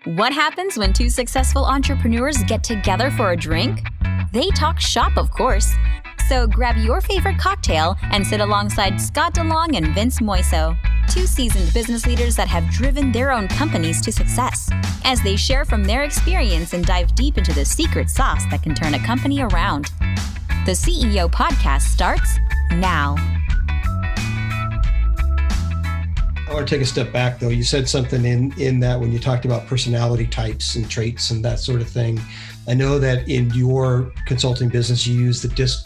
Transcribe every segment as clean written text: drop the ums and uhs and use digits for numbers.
What happens when two successful entrepreneurs get together for a drink? They talk shop, of course. So grab your favorite cocktail and sit alongside Scott DeLong and Vince Moiso, two seasoned business leaders that have driven their own companies to success, as they share from their experience and dive deep into the secret sauce that can turn a company around. The CEO Podcast starts now. I want to take a step back, though. You said something in that when you talked about personality types and traits and that sort of thing. I know that in your consulting business, you use the DISC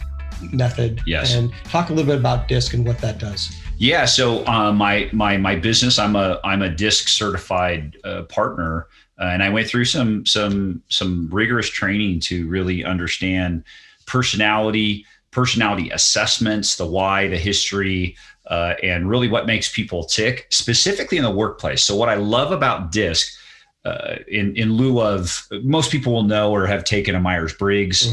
method. Yes. And talk a little bit about DISC and what that does. Yeah. So my business, I'm a DISC certified partner, and I went through some rigorous training to really understand personality assessments, the why, the history, and really what makes people tick, specifically in the workplace. So what I love about DISC, in lieu of, most people will know or have taken a Myers-Briggs,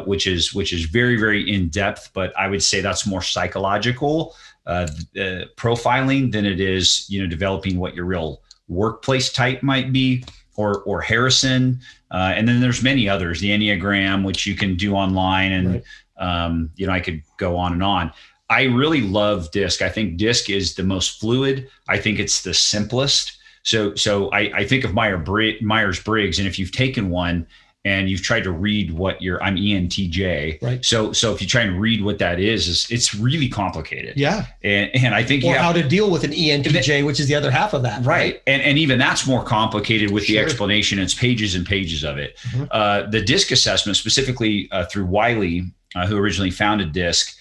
which is very, very in-depth, but I would say that's more psychological profiling than it is, developing what your real workplace type might be, or Harrison. And then there's many others, the Enneagram, which you can do online, and right. I could go on and on. I really love DISC. I think DISC is the most fluid. I think it's the simplest. So I think of Myers-Briggs, and if you've taken one and you've tried to read what I'm ENTJ. Right. So if you try and read what that is it's really complicated. Yeah. And I think how to deal with an ENTJ, which is the other half of that. Right. And even that's more complicated with the explanation. It's pages and pages of it. The DISC assessment, specifically through Wiley, who originally founded DISC,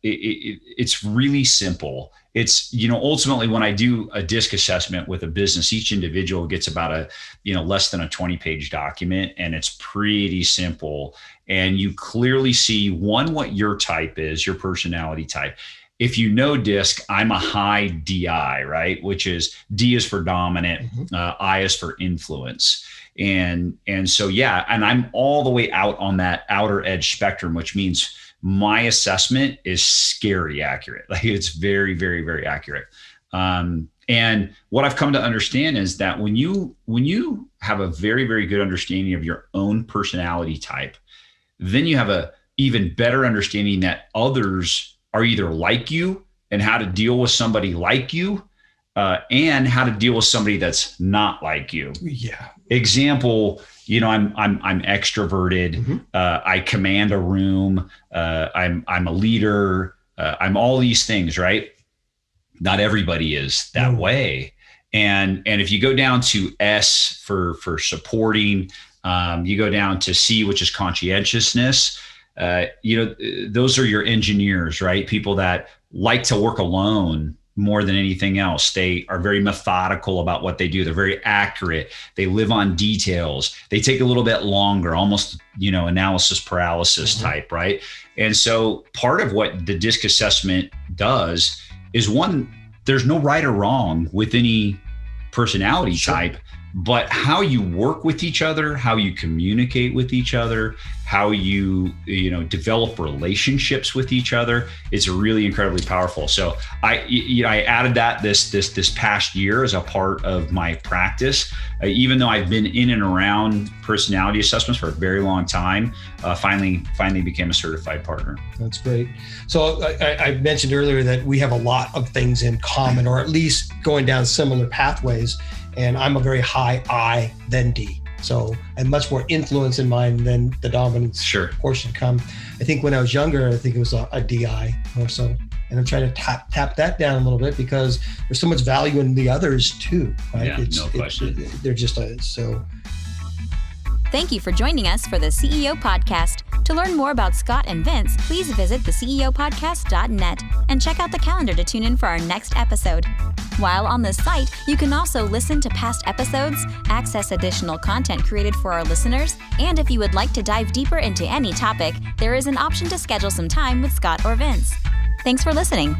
it's really simple. It's, ultimately when I do a DISC assessment with a business, each individual gets about less than a 20-page document, and it's pretty simple. And you clearly see, one, what your type is, your personality type. If you know DISC, I'm a high DI, right? Which is D is for dominant, I is for influence. And so, and I'm all the way out on that outer edge spectrum, which means my assessment is scary accurate. Like, it's very, very, very accurate. And what I've come to understand is that when you have a very, very good understanding of your own personality type, then you have a even better understanding that others are either like you, and how to deal with somebody like you, and how to deal with somebody that's not like you. Yeah. Example, I'm extroverted. I command a room. I'm a leader. I'm all these things, right? Not everybody is that way. And if you go down to S for supporting, you go down to C, which is conscientiousness. Those are your engineers, right? People that like to work alone more than anything else. They are very methodical about what they do. They're very accurate. They live on details. They take a little bit longer, almost, analysis paralysis type, right? And so part of what the DISC assessment does is, one, there's no right or wrong with any personality type, but how you work with each other, how you communicate with each other, how you develop relationships with each other, is really incredibly powerful. So I added that this past year as a part of my practice. Even though I've been in and around personality assessments for a very long time, finally became a certified partner. That's great. So I mentioned earlier that we have a lot of things in common, or at least going down similar pathways. And I'm a very high I, then D. So I have much more influence in mine than the dominance portion come. I think when I was younger, I think it was a DI more so. And I'm trying to tap that down a little bit, because there's so much value in the others too, right? Yeah, no question. They're just so. Thank you for joining us for the CEO Podcast. To learn more about Scott and Vince, please visit theceopodcast.net and check out the calendar to tune in for our next episode. While on the site, you can also listen to past episodes, access additional content created for our listeners, and if you would like to dive deeper into any topic, there is an option to schedule some time with Scott or Vince. Thanks for listening.